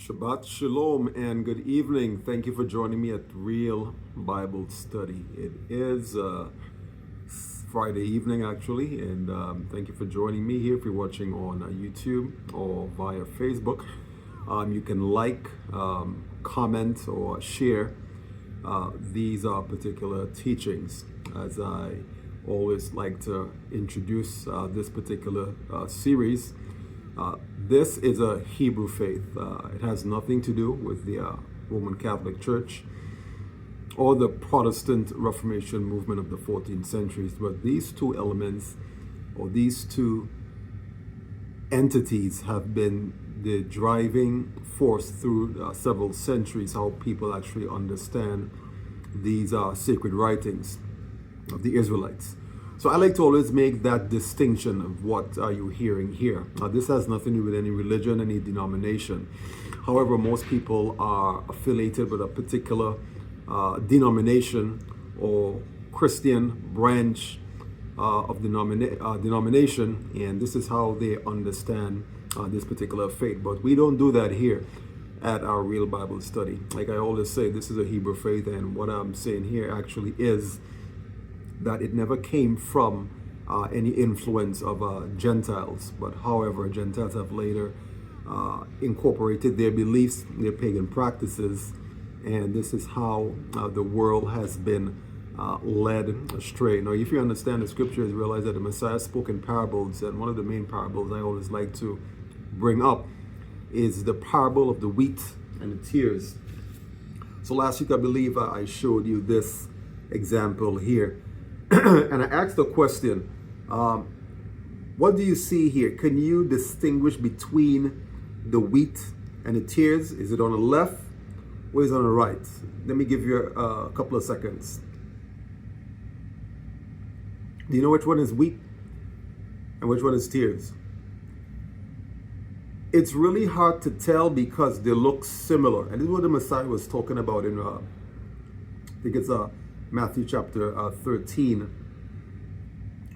Shabbat Shalom and good evening. Thank you for joining me at Real Bible Study. It is Friday evening actually, and thank you for joining me here. If you're watching on YouTube or via Facebook, you can like, comment, or share these particular teachings. As I always like to introduce this particular series. This is a Hebrew faith. It has nothing to do with the Roman Catholic Church or the Protestant Reformation movement of the 14th centuries. But these two elements, or these two entities, have been the driving force through several centuries, how people actually understand these sacred writings of the Israelites. So I like to always make that distinction of what are you hearing here. This has nothing to do with any religion, any denomination. However, most people are affiliated with a particular denomination or Christian branch of denomination, and this is how they understand this particular faith. But we don't do that here at our Real Bible Study. Like I always say, this is a Hebrew faith, and what I'm saying here actually is that it never came from any influence of Gentiles, but however, Gentiles have later incorporated their beliefs, their pagan practices, and this is how the world has been led astray. Now, if you understand the scriptures, realize that the Messiah spoke in parables, and one of the main parables I always like to bring up is the parable of the wheat and the tares. So last week, I believe I showed you this example here. And I asked the question, what do you see here? Can you distinguish between the wheat and the tares? Is it on the left or is it on the right? Let me give you a couple of seconds. Do you know which one is wheat and which one is tares? It's really hard to tell because they look similar. And this is what the Messiah was talking about in, I think it's Matthew chapter 13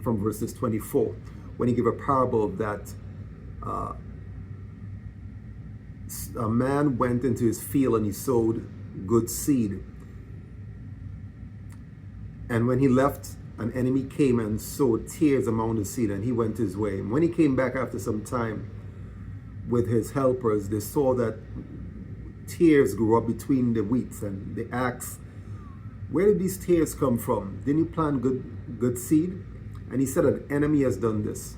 from verses 24, when he gave a parable that a man went into his field and he sowed good seed. And when he left, an enemy came and sowed tares among the seed, and he went his way. And when he came back after some time with his helpers, they saw that tares grew up between the wheat, and they asked, where did these tares come from? Didn't you plant good seed? And he said, an enemy has done this.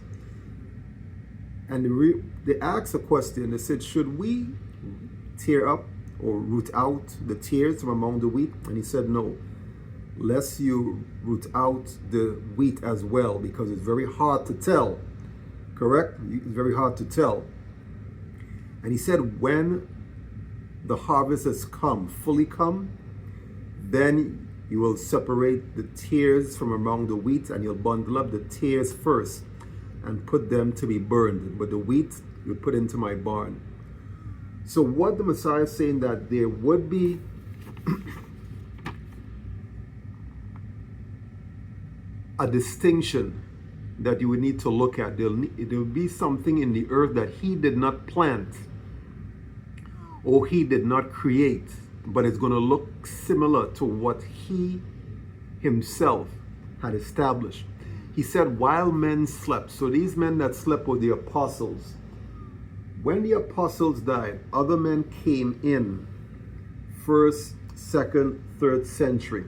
And they asked a question. They said, should we tear up or root out the tares from among the wheat? And he said, no, lest you root out the wheat as well, because it's very hard to tell. Correct? It's very hard to tell. And he said, when the harvest has come, fully come, then you will separate the tares from among the wheat, and you'll bundle up the tares first and put them to be burned. But the wheat you put into my barn. So what the Messiah is saying, that there would be a distinction that you would need to look at. There will be something in the earth that he did not plant or he did not create, but it's going to look similar to what he himself had established. He said, while men slept. So these men that slept were the apostles. When the apostles died, other men came in, first, second, third century,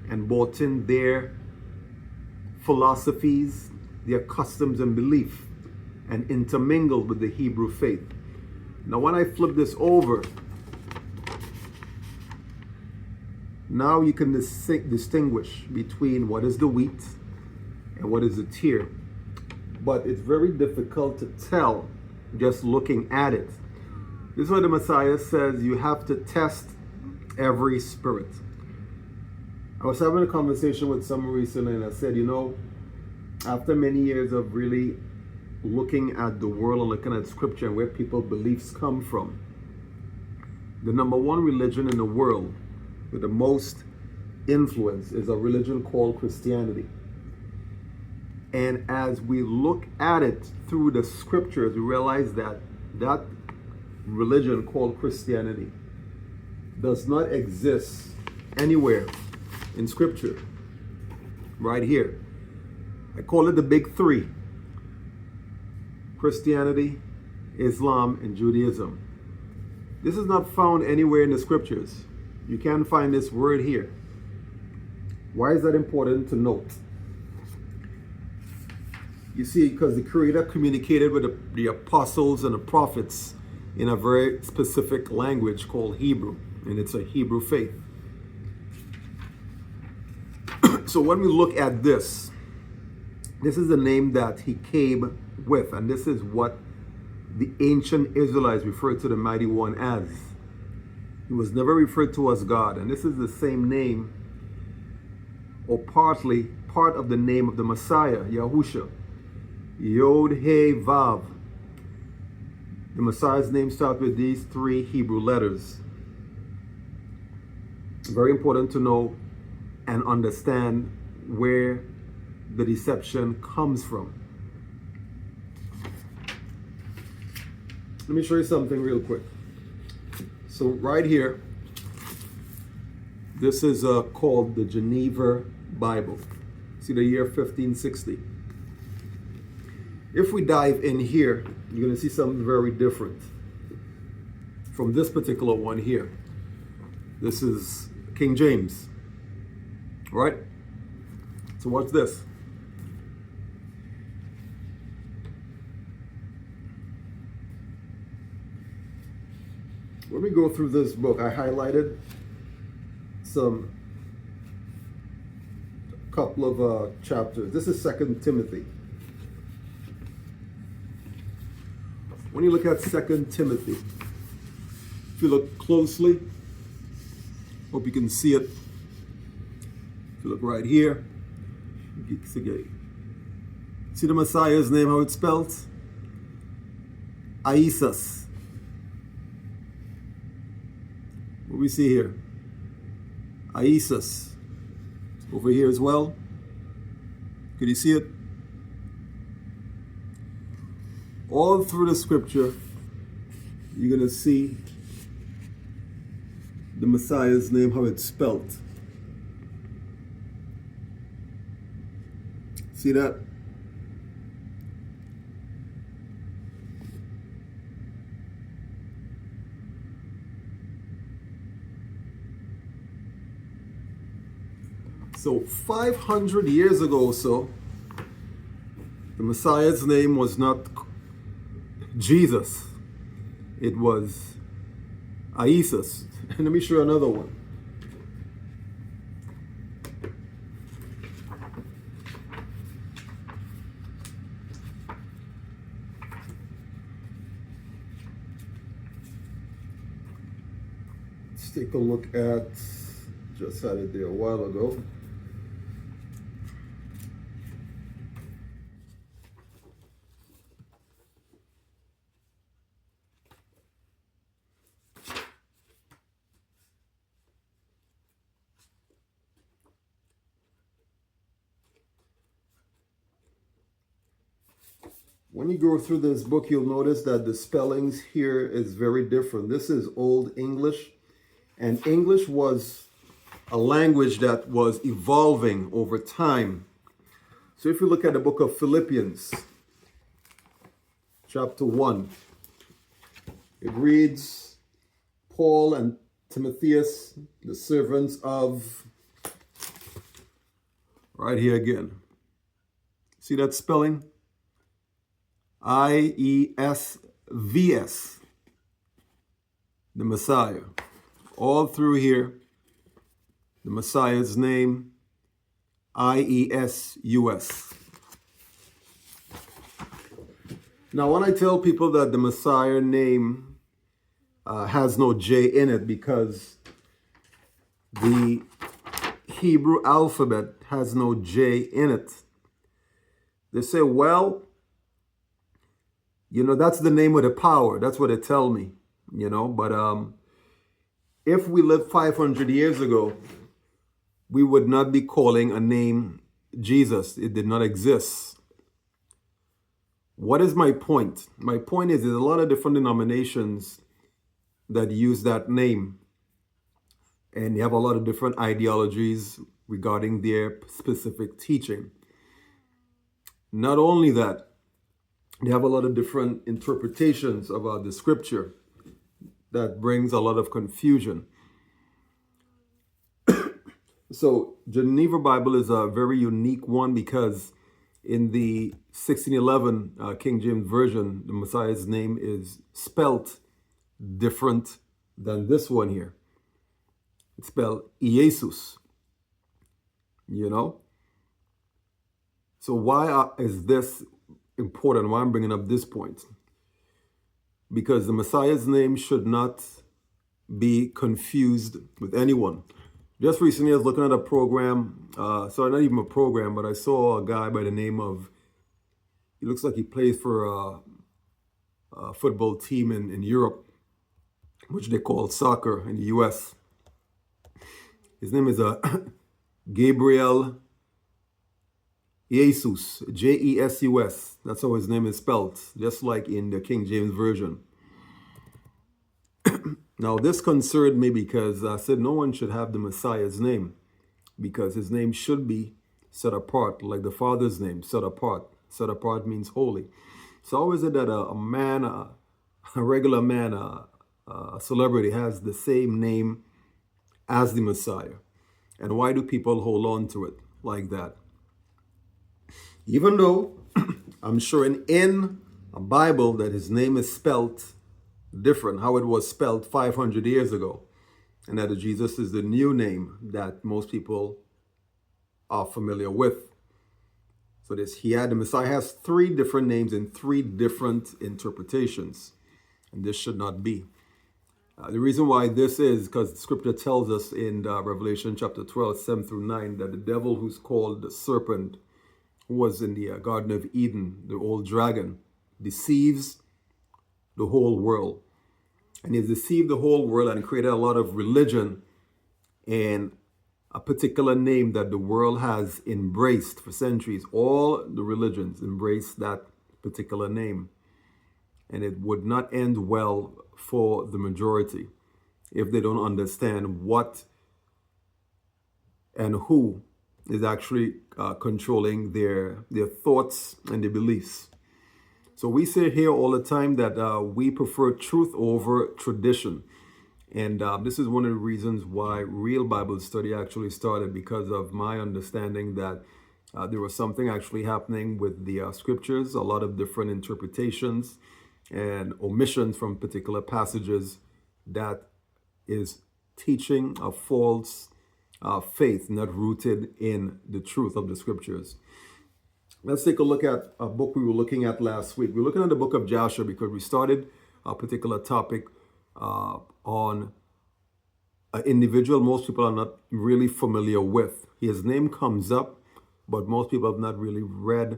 and brought in their philosophies, their customs and belief, and intermingled with the Hebrew faith. Now, when I flip this over, now you can distinguish between what is the wheat and what is the tare. But it's very difficult to tell just looking at it. This is why the Messiah says you have to test every spirit. I was having a conversation with someone recently, and I said, you know, after many years of really looking at the world and looking at scripture and where people's beliefs come from, the number one religion in the world with the most influence is a religion called Christianity. And as we look at it through the scriptures, we realize that that religion called Christianity does not exist anywhere in Scripture. Right here. I call it the big three: Christianity, Islam, and Judaism. This is not found anywhere in the Scriptures. You can't find this word here. Why is that important to note? You see, because the Creator communicated with the apostles and the prophets in a very specific language called Hebrew, and it's a Hebrew faith. So when we look at this is the name that he came with, and this is what the ancient Israelites referred to the Mighty One as. He was never referred to as God, and this is the same name, or part of the name of the Messiah, Yahusha. Yod He Vav. The Messiah's name starts with these three Hebrew letters. Very important to know and understand where the deception comes from. Let me show you something real quick. So right here, this is called the Geneva Bible. See the year 1560. If we dive in here, you're going to see something very different from this particular one here. This is King James. All right? So watch this. When we go through this book, I highlighted a couple of chapters. This is 2 Timothy. When you look at 2 Timothy, if you look closely, hope you can see it. If you look right here, see the Messiah's name, how it's spelled? Aesus. What we see here? Aesus. Over here as well. Can you see it? All through the scripture, you're going to see the Messiah's name, how it's spelled. See that? So 500 years ago or so, the Messiah's name was not Jesus. It was Aesus. And let me show you another one. Let's take a look at, just had it there a while ago. When you go through this book, you'll notice that the spellings here is very different. This is Old English, and English was a language that was evolving over time. So if you look at the book of Philippians, chapter 1, it reads, Paul and Timotheus, the servants of, right here again. See that spelling? Iesvs, the Messiah. All through here, the Messiah's name, Iesus. Now, when I tell people that the Messiah name has no J in it because the Hebrew alphabet has no J in it, they say, well, you know, that's the name of the power. That's what they tell me, you know. But if we lived 500 years ago, we would not be calling a name Jesus. It did not exist. What is my point? My point is there's a lot of different denominations that use that name, and you have a lot of different ideologies regarding their specific teaching. Not only that, they have a lot of different interpretations of the scripture that brings a lot of confusion. So Geneva Bible is a very unique one because in the 1611 King James Version, the Messiah's name is spelt different than this one here. It's spelled Jesus, you know? So why is this important? Why I'm bringing up this point? Because the Messiah's name should not be confused with anyone. Just recently, I was looking at a program, sorry, not even a program, but I saw a guy by the name of, he looks like he plays for a football team in Europe, which they call soccer in the US. His name is Gabriel Jesus, Jesus. That's how his name is spelled, just like in the King James Version. Now, this concerned me because I said no one should have the Messiah's name, because his name should be set apart, like the Father's name, set apart. Set apart means holy. So how is it that a man, a regular man, a celebrity has the same name as the Messiah? And why do people hold on to it like that? Even though I'm sure in a Bible that his name is spelt different, how it was spelled 500 years ago, and that Jesus is the new name that most people are familiar with. So the Messiah has 3 different names in 3 different interpretations, and this should not be. The reason why this is because the scripture tells us in Revelation chapter 12, 7 through 9, that the devil who's called the serpent, who was in the Garden of Eden, the old dragon, deceives the whole world. And he's deceived the whole world and created a lot of religion and a particular name that the world has embraced for centuries. All the religions embrace that particular name. And it would not end well for the majority if they don't understand what and who is actually controlling their thoughts and their beliefs. So we say here all the time that we prefer truth over tradition. And this is one of the reasons why Real Bible Study actually started, because of my understanding that there was something actually happening with the scriptures, a lot of different interpretations and omissions from particular passages that is teaching a false faith, not rooted in the truth of the scriptures. Let's take a look at a book we were looking at last week. We're looking at the book of Joshua because we started a particular topic on an individual most people are not really familiar with. His name comes up, but most people have not really read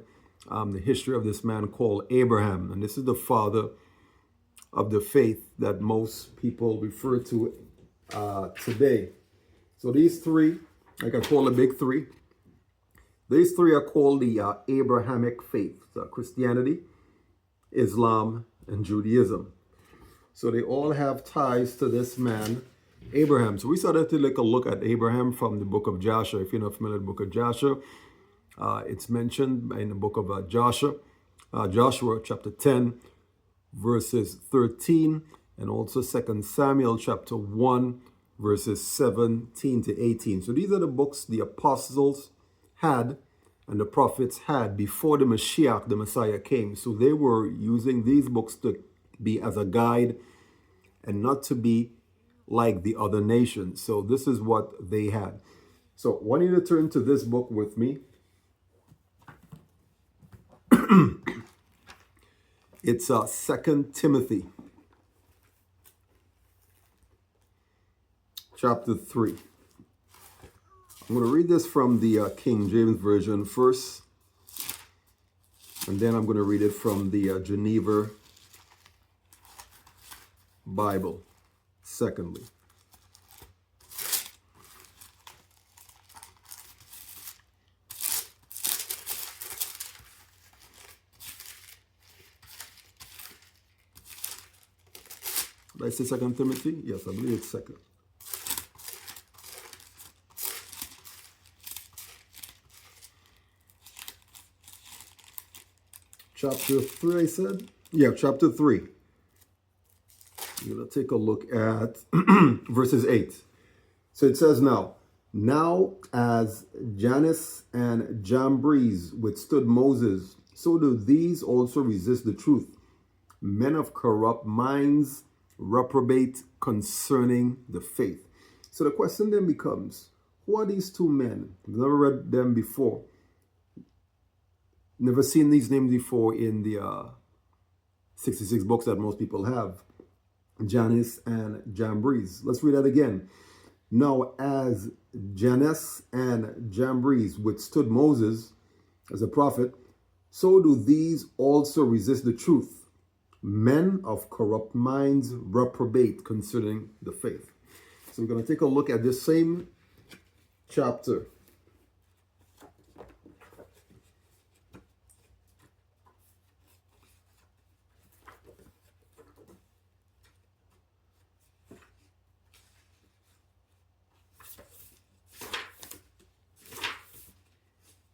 the history of this man called Abraham. And this is the father of the faith that most people refer to today. So these 3, like I call the big 3, these 3 are called the Abrahamic faith: Christianity, Islam, and Judaism. So they all have ties to this man, Abraham. So we started to take a look at Abraham from the book of Joshua. If you're not familiar with the book of Joshua, it's mentioned in the book of Joshua chapter 10, verses 13, and also 2 Samuel chapter 1, verses 17 to 18. So these are the books the apostles had and the prophets had before the Mashiach, the Messiah, came. So they were using these books to be as a guide and not to be like the other nations. So this is what they had. So I want you to turn to this book with me. It's 2 Timothy chapter 3. I'm going to read this from the King James Version first, and then I'm going to read it from the Geneva Bible secondly. Did I say 2 Timothy? Yes, I believe it's 2. Chapter 3, I said? Yeah, chapter 3. We're going to take a look at verses 8. So it says now as Jannes and Jambres withstood Moses, so do these also resist the truth. Men of corrupt minds reprobate concerning the faith. So the question then becomes, who are these two men? I've never read them before. Never seen these names before in the 66 books that most people have. Jannes and Jambres. Let's read that again. Now, as Jannes and Jambres withstood Moses as a prophet, so do these also resist the truth. Men of corrupt minds reprobate concerning the faith. So we're going to take a look at this same chapter.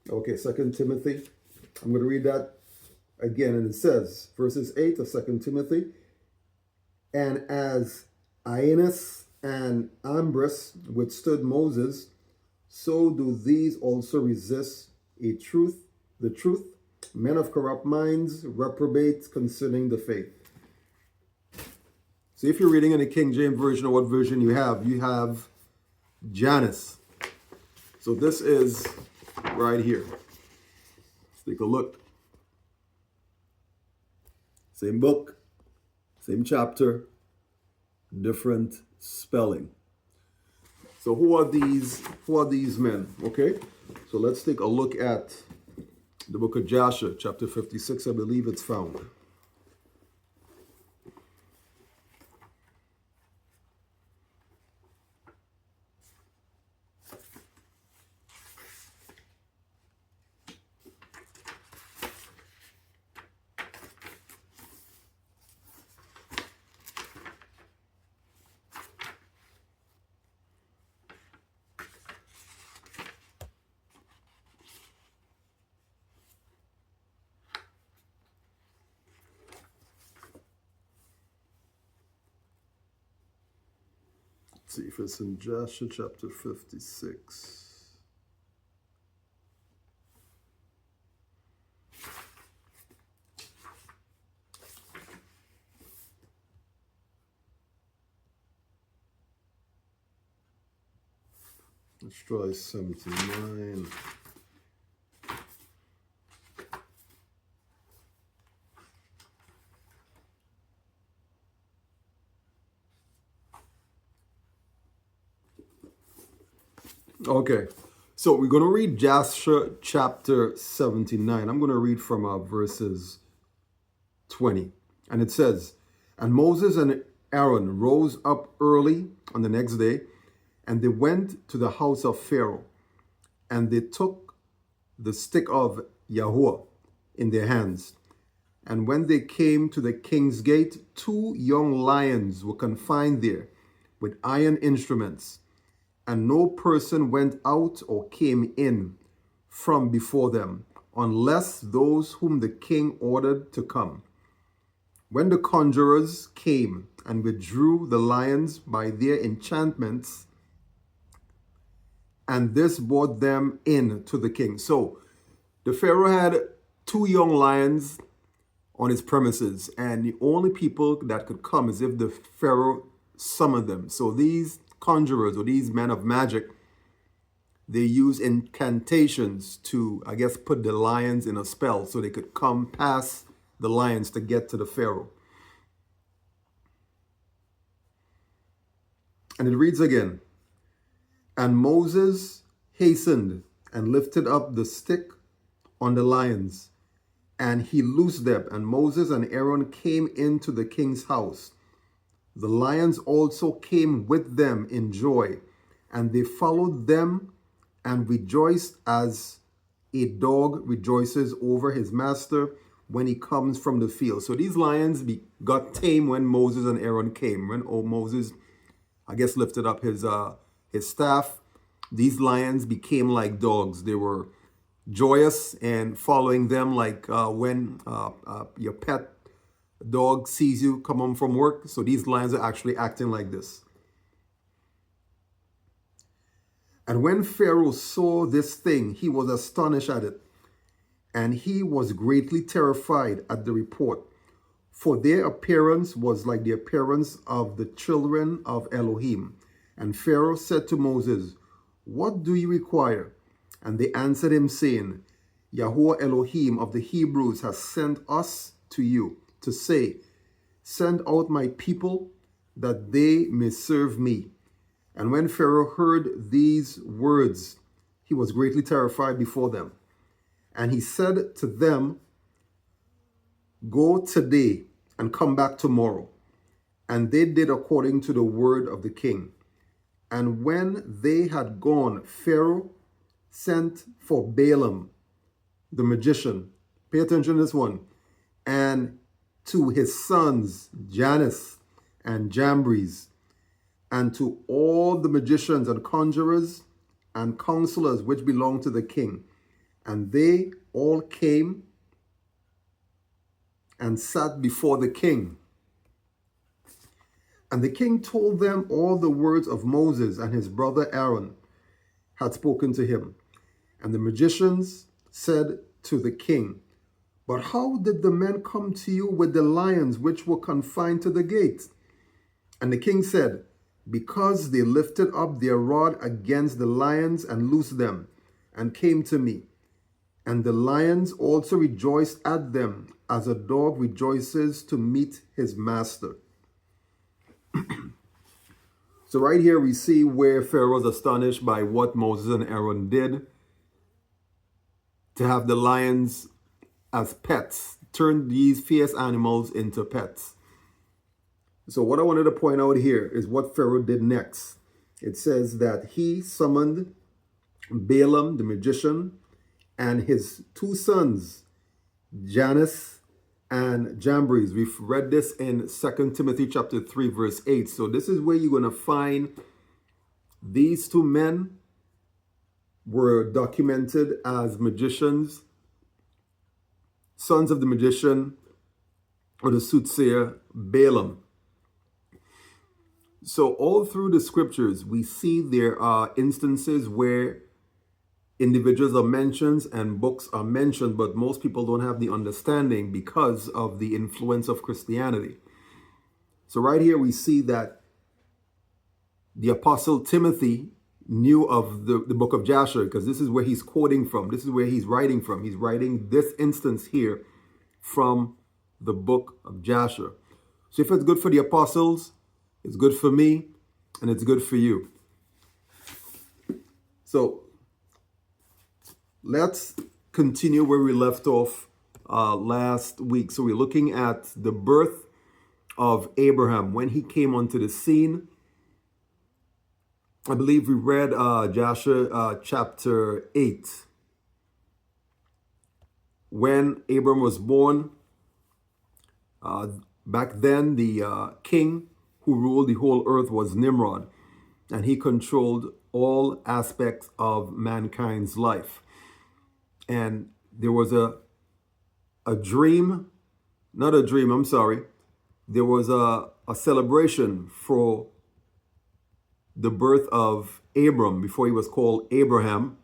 Okay, 2 Timothy. I'm going to read that again, and it says, verses 8 of 2 Timothy, and as Ioannes and Ambres withstood Moses, so do these also resist the truth. Men of corrupt minds reprobate concerning the faith. So if you're reading in the King James Version, or what version you have Jannes. So this is right here. Let's take a look. Same book, same chapter, different spelling. So who are these men? Okay, so let's take a look at the book of Joshua, chapter 56, I believe it's found. See if it's in Joshua chapter 56. Let's try 79. Okay, so we're going to read Joshua chapter 79. I'm going to read from verses 20. And it says, and Moses and Aaron rose up early on the next day, and they went to the house of Pharaoh, and they took the stick of Yahweh in their hands. And when they came to the king's gate, 2 young lions were confined there with iron instruments. And no person went out or came in from before them, unless those whom the king ordered to come. When the conjurers came and withdrew the lions by their enchantments, and this brought them in to the king. So the Pharaoh had 2 young lions on his premises, and the only people that could come is if the Pharaoh summoned them. So these conjurers, or these men of magic, they use incantations to, I guess, put the lions in a spell so they could come past the lions to get to the Pharaoh. And it reads again, and Moses hastened and lifted up the stick on the lions, and he loosed them, and Moses and Aaron came into the king's house. The lions also came with them in joy, and they followed them and rejoiced as a dog rejoices over his master when he comes from the field. So these lions got tame when Moses and Aaron came. When Moses, I guess, lifted up his staff, these lions became like dogs. They were joyous and following them, like when your pet dog sees you come home from work. So these lions are actually acting like this. And when Pharaoh saw this thing, he was astonished at it, and he was greatly terrified at the report, for their appearance was like the appearance of the children of Elohim. And Pharaoh said to Moses, "What do you require?" And they answered him, saying, "Yahweh Elohim of the Hebrews has sent us to you to say, send out my people that they may serve me." And when Pharaoh heard these words, he was greatly terrified before them. And he said to them, "Go today and come back tomorrow." And they did according to the word of the king. And when they had gone, Pharaoh sent for Balaam, the magician. Pay attention to this one. And to his sons, Jannes and Jambres, and to all the magicians and conjurers and counselors which belonged to the king. And they all came and sat before the king. And the king told them all the words of Moses and his brother Aaron had spoken to him. And the magicians said to the king, "But how did the men come to you with the lions which were confined to the gate?" And the king said, "Because they lifted up their rod against the lions and loosed them, and came to me. And the lions also rejoiced at them, as a dog rejoices to meet his master." So right here we see where Pharaoh was astonished by what Moses and Aaron did to have the lions as pets, turn these fierce animals into pets. So what I wanted to point out here is what Pharaoh did next. It says that he summoned Balaam, the magician, and his two sons, Jannes and Jambres. We've read this in 2 Timothy chapter 3, verse 8. So this is where you're going to find these two men were documented as magicians, sons of the magician or the soothsayer Balaam. So all through the scriptures, we see there are instances where individuals are mentioned and books are mentioned, but most people don't have the understanding because of the influence of Christianity. So right here we see that the apostle Timothy knew of the book of Jasher, because this is where he's quoting from. This is where he's writing from. He's writing this instance here from the book of Jasher. So if it's good for the apostles, it's good for me, and it's good for you. So let's continue where we left off last week. So we're looking at the birth of Abraham when he came onto the scene. I believe we read Jasher chapter 8. When Abram was born, back then the king who ruled the whole earth was Nimrod, and he controlled all aspects of mankind's life. And there was a dream, not a dream, I'm sorry. There was a celebration for the birth of Abram before he was called Abraham.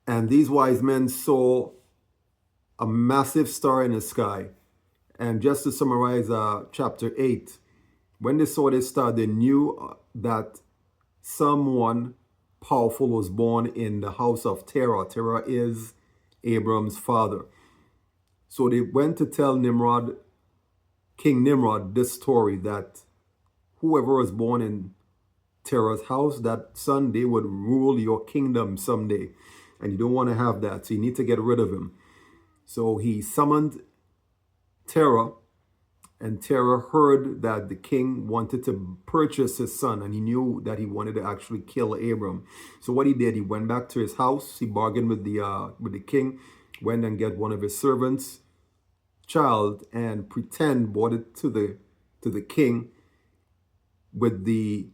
And these wise men saw a massive star in the sky. And just to summarize chapter 8, when they saw this star, they knew that someone powerful was born in the house of Terah. Terah is Abram's father. So they went to tell Nimrod, King Nimrod, this story, that whoever was born in Terah's house, that someday would rule your kingdom someday. And you don't want to have that, so you need to get rid of him. So he summoned Terah, And Terah heard that the king wanted to purchase his son, and he knew that he wanted to actually kill Abram. So what he did, he went back to his house. He bargained with the king, went and get one of his servants' child, and brought it to the king, with the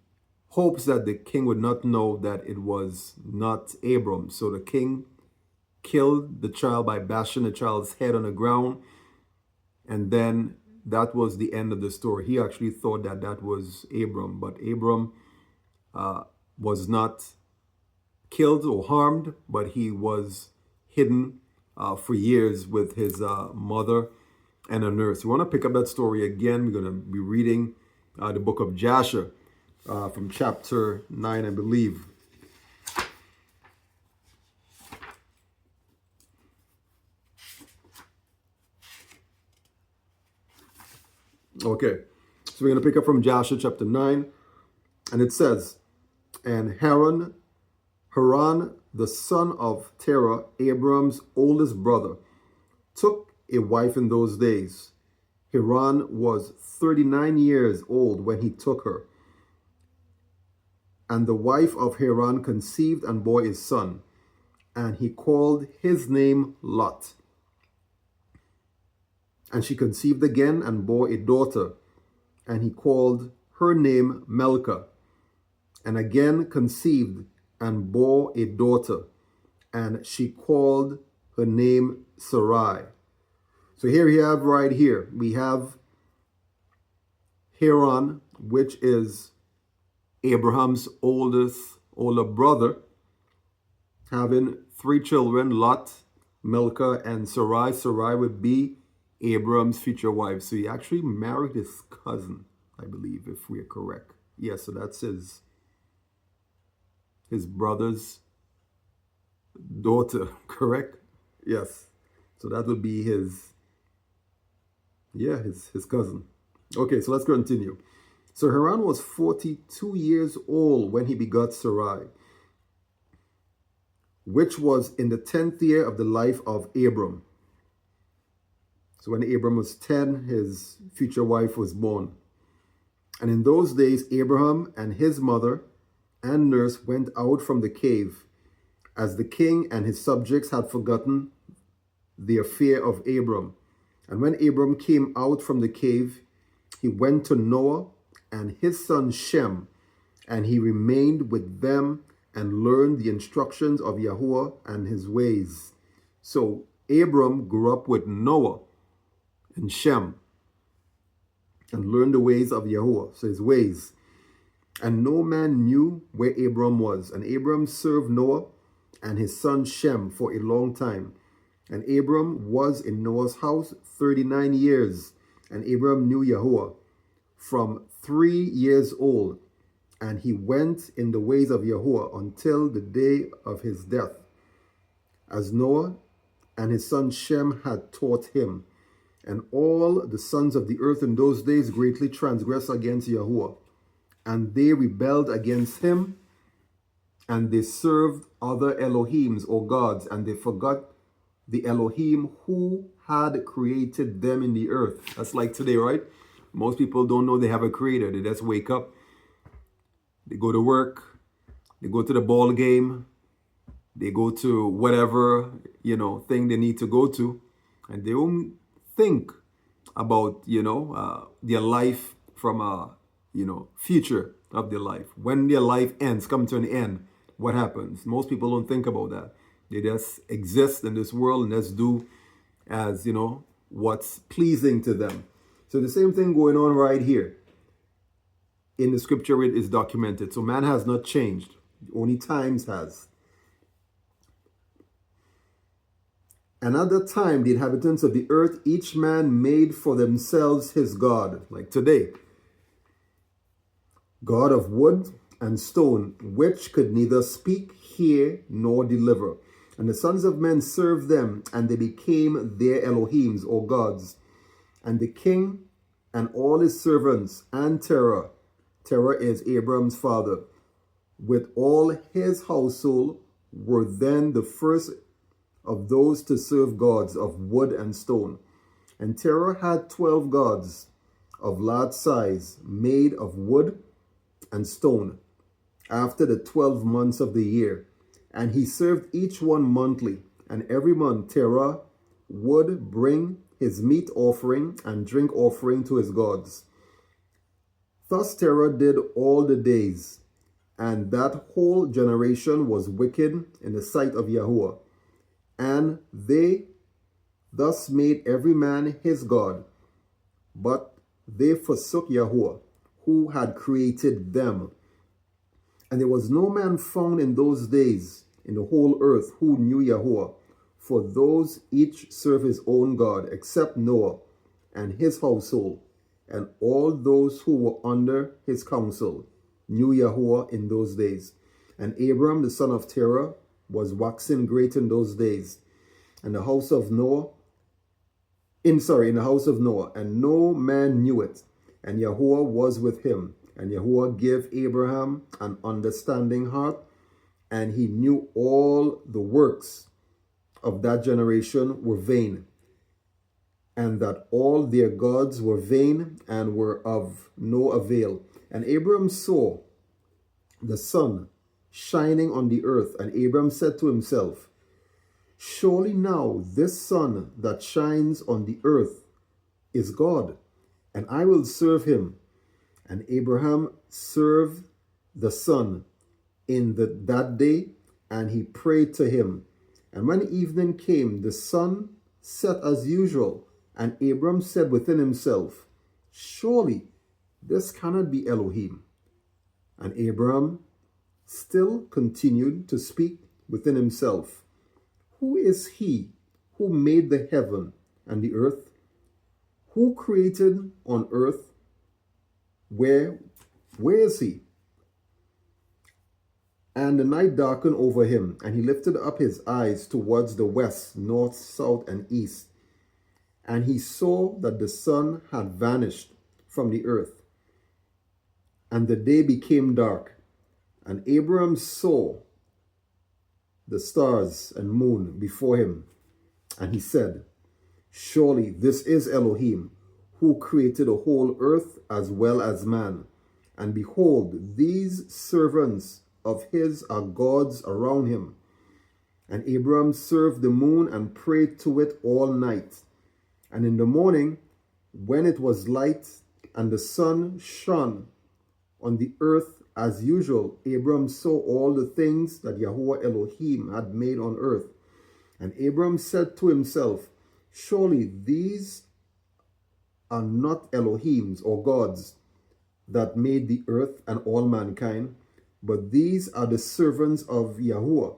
hopes that the king would not know that it was not Abram. So the king killed the child by bashing the child's head on the ground, and then that was the end of the story. He actually thought that that was Abram, but Abram was not killed or harmed, but he was hidden for years with his mother and a nurse. We want to pick up that story again. We're going to be reading the book of Jasher from chapter 9, I believe. Okay, so we're going to pick up from Jasher chapter 9, and it says, and Haran, the son of Terah, Abram's oldest brother, took a wife in those days. Haran was 39 years old when he took her. And the wife of Haran conceived and bore a son, and he called his name Lot. And she conceived again and bore a daughter, and he called her name Melchah. And again conceived and bore a daughter, and she called her name Sarai. So here we have Haran, which is Abraham's older brother, having 3 children, Lot, Milcah, and Sarai. Sarai would be Abraham's future wife. So he actually married his cousin, I believe, if we are correct. Yes, so that's his brother's daughter, correct? Yes. So that would be his cousin. Okay, so let's continue. So Haran was 42 years old when he begot Sarai, which was in the 10th year of the life of Abram. So when Abram was 10, his future wife was born. And in those days, Abraham and his mother and nurse went out from the cave, as the king and his subjects had forgotten the affair of Abram. And when Abram came out from the cave, he went to Noah and his son Shem, and he remained with them and learned the instructions of Yahuwah and his ways. So Abram grew up with Noah and Shem and learned the ways of Yahuwah, so his ways. And no man knew where Abram was. And Abram served Noah and his son Shem for a long time. And Abram was in Noah's house 39 years. And Abram knew Yahuwah from 3 years old. And he went in the ways of Yahuwah until the day of his death, as Noah and his son Shem had taught him. And all the sons of the earth in those days greatly transgressed against Yahuwah. And they rebelled against him, and they served other Elohims or gods, and they forgot the Elohim who had created them in the earth. That's like today, right? Most people don't know they have a creator. They just wake up, they go to work, they go to the ball game, they go to whatever, thing they need to go to, and they don't think about, their life from a, future of their life. When their life ends, come to an end, what happens? Most people don't think about that. They just exist in this world and just do as, what's pleasing to them. So the same thing going on right here. In the scripture, it is documented. So man has not changed. Only times has. And at that time, the inhabitants of the earth, each man made for themselves his God, like today. God of wood and stone, which could neither speak, hear, nor deliver. And the sons of men served them, and they became their Elohims, or gods. And the king and all his servants, and Terah is Abram's father, with all his household, were then the first of those to serve gods of wood and stone. And Terah had 12 gods, of large size, made of wood and stone, after the 12 months of the year. And he served each one monthly, and every month Terah would bring his meat offering and drink offering to his gods. Thus Terah did all the days, and that whole generation was wicked in the sight of Yahuwah. And they thus made every man his god, but they forsook Yahuwah, who had created them. And there was no man found in those days in the whole earth who knew Yahuwah, for those each served his own God, except Noah and his household, and all those who were under his counsel knew Yahuwah in those days. And Abram the son of Terah was waxing great in those days, and the house of Noah, in the house of Noah, and no man knew it. And Yahuwah was with him, and Yahuwah gave Abraham an understanding heart, and he knew all the works of that generation were vain, and that all their gods were vain and were of no avail. And Abram saw the sun shining on the earth, and Abram said to himself, surely now this sun that shines on the earth is God, and I will serve him. And Abraham served the sun in that day, and he prayed to him. And when evening came, the sun set as usual, and Abram said within himself, surely this cannot be Elohim. And Abram still continued to speak within himself, who is he who made the heaven and the earth? Who created on earth? Where is he? And the night darkened over him, and he lifted up his eyes towards the west, north, south, and east. And he saw that the sun had vanished from the earth, and the day became dark. And Abram saw the stars and moon before him, and he said, surely this is Elohim, who created the whole earth as well as man. And behold, these servants of his are gods around him. And Abram served the moon and prayed to it all night. And in the morning, when it was light and the sun shone on the earth as usual, Abram saw all the things that Yahuwah Elohim had made on earth. And Abram said to himself, surely these are not Elohims or gods that made the earth and all mankind, but these are the servants of Yahuwah.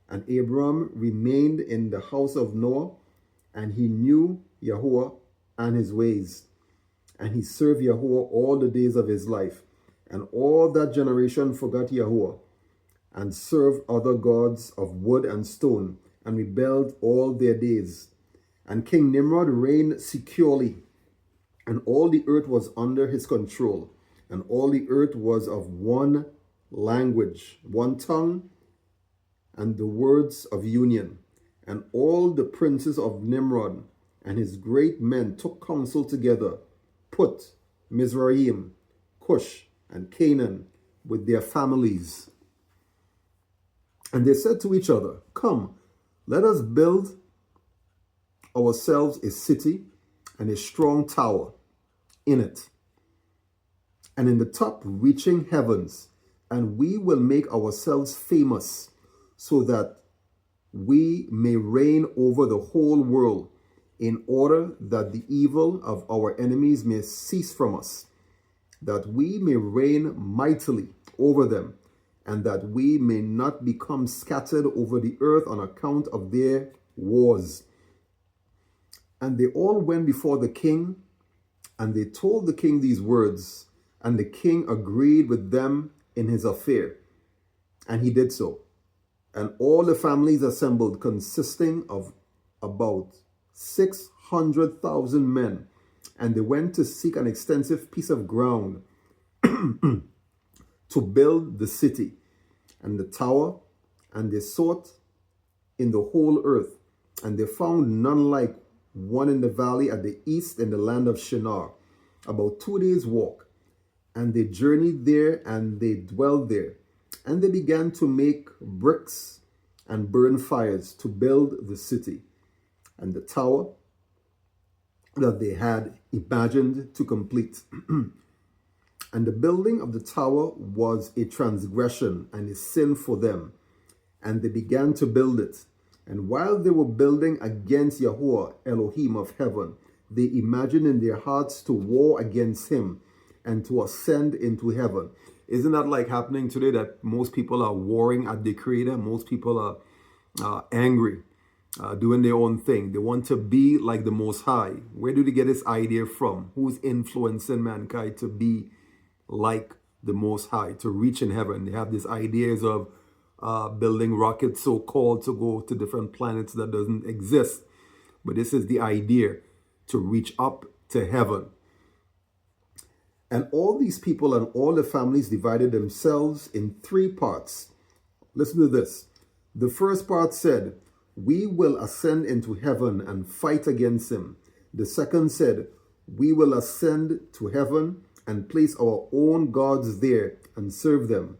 And Abram remained in the house of Noah, and he knew Yahuwah and his ways. And he served Yahuwah all the days of his life. And all that generation forgot Yahuwah, and served other gods of wood and stone, and rebelled all their days. And King Nimrod reigned securely, and all the earth was under his control, and all the earth was of one language, one tongue, and the words of union. And all the princes of Nimrod and his great men took counsel together, Put, Mizraim, Cush, and Canaan with their families. And they said to each other, come, let us build ourselves a city and a strong tower in it, and in the top reaching heavens, and we will make ourselves famous, so that we may reign over the whole world, in order that the evil of our enemies may cease from us, that we may reign mightily over them, and that we may not become scattered over the earth on account of their wars. And they all went before the king, and they told the king these words, and the king agreed with them in his affair. And he did so. And all the families assembled, consisting of about 600,000 men, and they went to seek an extensive piece of ground to build the city and the tower, and they sought in the whole earth, and they found none like one in the valley at the east in the land of Shinar. about 2 days' walk. And they journeyed there and they dwelled there. And they began to make bricks and burn fires to build the city and the tower that they had imagined to complete. And the building of the tower was a transgression and a sin for them. And they began to build it. And while they were building against Yahuwah, Elohim of heaven, they imagined in their hearts to war against him and to ascend into heaven. Isn't that like happening today, that most people are warring at the Creator? Most people are angry, doing their own thing. They want to be like the Most High. Where do they get this idea from? Who's influencing mankind to be like the Most High, to reach in heaven? They have these ideas of building rockets, so-called, to go to different planets that doesn't exist. But this is the idea, to reach up to heaven. And all these people and all the families divided themselves in 3 parts. Listen to this. The first part said, "We will ascend into heaven and fight against him." The second said, "We will ascend to heaven and place our own gods there and serve them."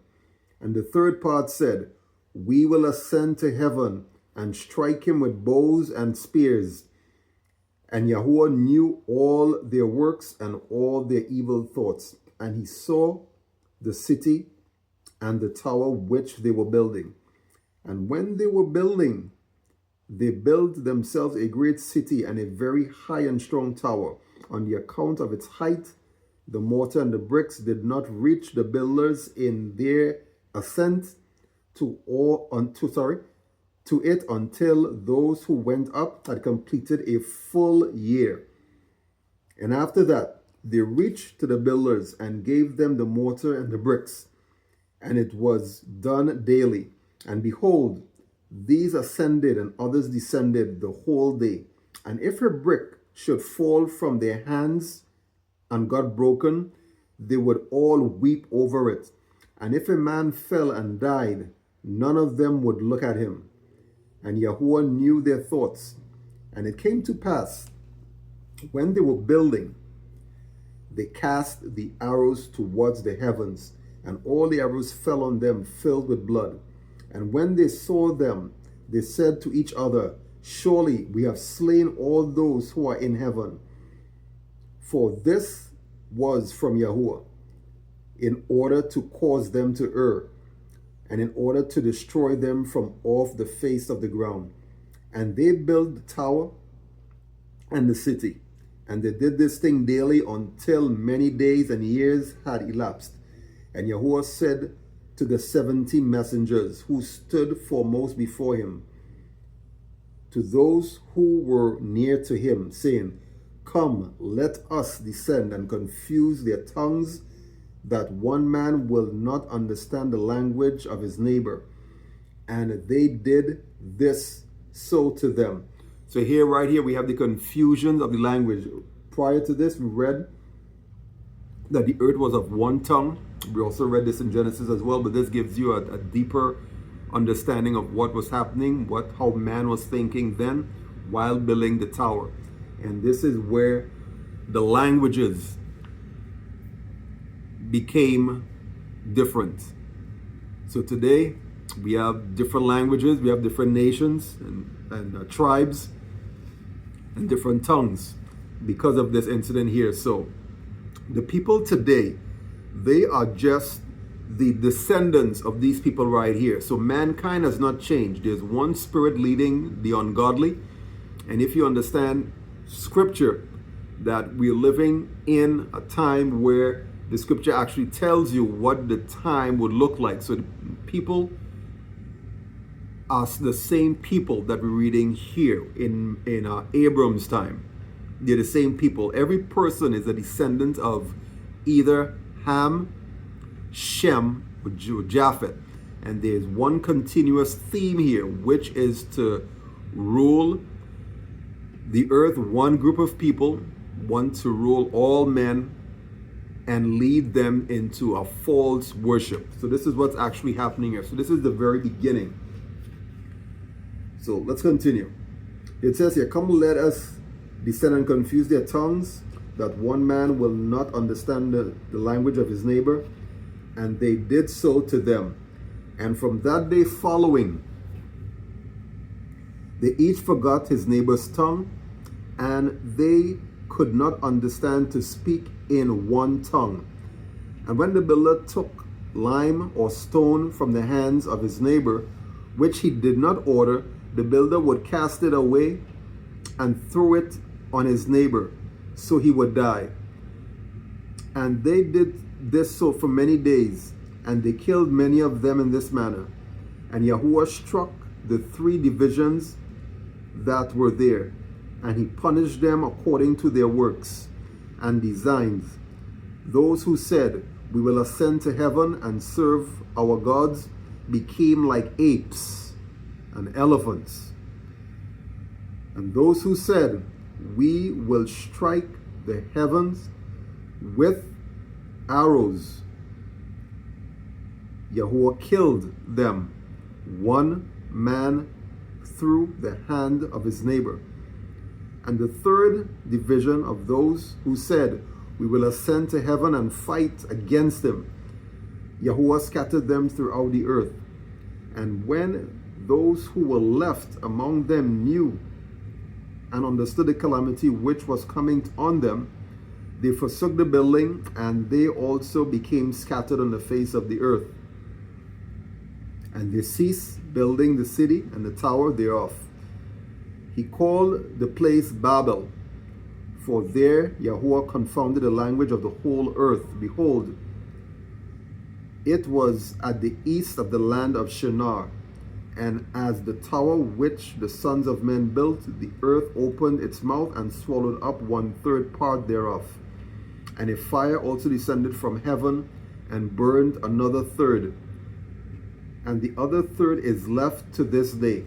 And the third part said, "We will ascend to heaven and strike him with bows and spears." And Yahuwah knew all their works and all their evil thoughts. And he saw the city and the tower which they were building. And when they were building, they built themselves a great city and a very high and strong tower. On the account of its height, the mortar and the bricks did not reach the builders in their ascent to it until those who went up had completed a full year. And after that, they reached to the builders and gave them the mortar and the bricks. And it was done daily. And behold, these ascended and others descended the whole day. And if a brick should fall from their hands and got broken, they would all weep over it. And if a man fell and died, none of them would look at him. And Yahuwah knew their thoughts. And it came to pass, when they were building, they cast the arrows towards the heavens, and all the arrows fell on them, filled with blood. And when they saw them, they said to each other, "Surely we have slain all those who are in heaven." For this was from Yahuwah, in order to cause them to err, and in order to destroy them from off the face of the ground. And they built the tower and the city. And they did this thing daily until many days and years had elapsed. And Yahuwah said to the 70 messengers who stood foremost before him, to those who were near to him, saying, "Come, let us descend and confuse their tongues, that one man will not understand the language of his neighbor." And they did this so to them. So here, right here, we have the confusion of the language. Prior to this, we read that the earth was of one tongue. We also read this in Genesis as well, but this gives you a deeper understanding of what was happening, how man was thinking then while building the tower. And this is where the languages became different. So today we have different languages, we have different nations and tribes and different tongues because of this incident here. So the people today, they are just the descendants of these people right here. So mankind has not changed. There's one spirit leading the ungodly. And if you understand scripture, that we're living in a time where the scripture actually tells you what the time would look like. So the people are the same people that we're reading here in Abram's time. They're the same people. Every person is a descendant of either Ham, Shem, or Japheth. And there's one continuous theme here, which is to rule the earth, one group of people, want to rule all men and lead them into a false worship. So this is what's actually happening here. So this is the very beginning. So let's continue. It says here, "Come, let us descend and confuse their tongues, that one man will not understand the language of his neighbor. And they did so to them. And from that day following, they each forgot his neighbor's tongue, and they could not understand to speak in one tongue. And when the builder took lime or stone from the hands of his neighbor, which he did not order, the builder would cast it away and throw it on his neighbor, so he would die. And they did this so for many days, and they killed many of them in this manner. And Yahuwah struck the 3 divisions that were there, and he punished them according to their works and designs. Those who said, "We will ascend to heaven and serve our gods," became like apes and elephants. And those who said, "We will strike the heavens with arrows," Yahuwah killed them, one man through the hand of his neighbor. And the 3rd division of those who said, "We will ascend to heaven and fight against him," Yahuwah scattered them throughout the earth. And when those who were left among them knew and understood the calamity which was coming on them, they forsook the building, and they also became scattered on the face of the earth. And they ceased building the city and the tower thereof. He called the place Babel, for there Yahuwah confounded the language of the whole earth. Behold, it was at the east of the land of Shinar. And as the tower which the sons of men built, the earth opened its mouth and swallowed up 1/3 part thereof. And a fire also descended from heaven and burned another 1/3. And the other 1/3 is left to this day.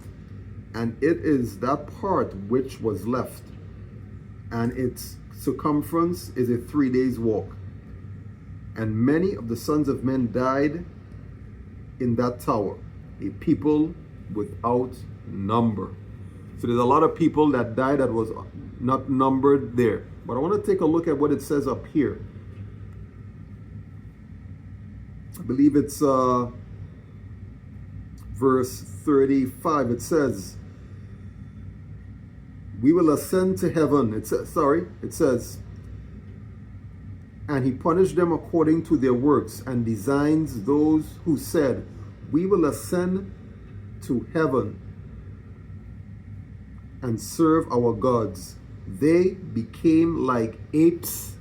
And it is that part which was left. And its circumference is a 3 days' walk. And many of the sons of men died in that tower, a people without number. So there's a lot of people that died that was not numbered there. But I want to take a look at what it says up here. I believe it's verse 35. It says, "We will ascend to heaven." It says, "And he punished them according to their works and designs, those who said, 'We will ascend to heaven and serve our gods.' They became like apes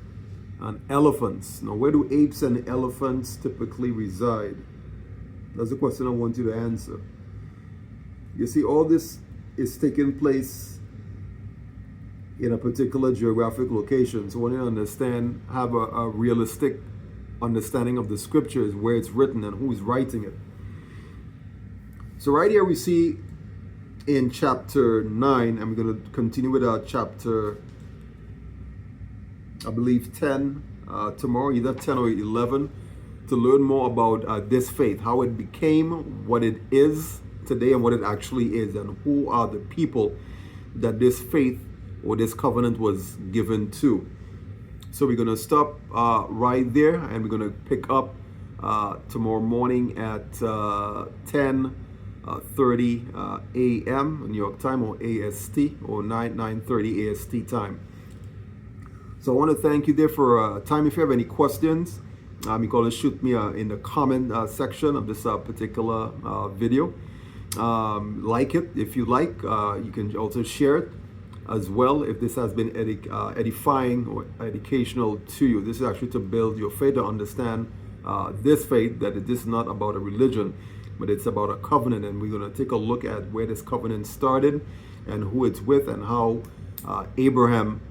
and elephants." Now, where do apes and elephants typically reside? That's the question I want you to answer. You see, all this is taking place in a particular geographic location. So when you understand, have a realistic understanding of the scriptures, where it's written and who's writing it. So right here we see in chapter 9, and we're going to continue with our chapter, I believe 10 tomorrow, either 10 or 11, to learn more about this faith, how it became what it is today and what it actually is, and who are the people that this faith or this covenant was given to. So we're going to stop right there, and we're going to pick up tomorrow morning at 10:30 a.m. New York time, or AST, or 9:30 AST time. So I want to thank you there for time. If you have any questions, you can always shoot me in the comment section of this particular video. Like it if you like. You can also share it as well if this has been edifying or educational to you. This is actually to build your faith, to understand this faith, that it is not about a religion, but it's about a covenant. And we're going to take a look at where this covenant started and who it's with, and how Abraham,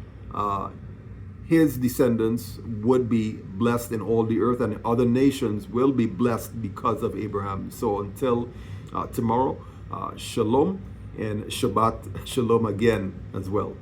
his descendants, would be blessed in all the earth, and other nations will be blessed because of Abraham. So until tomorrow, shalom, and Shabbat shalom again as well.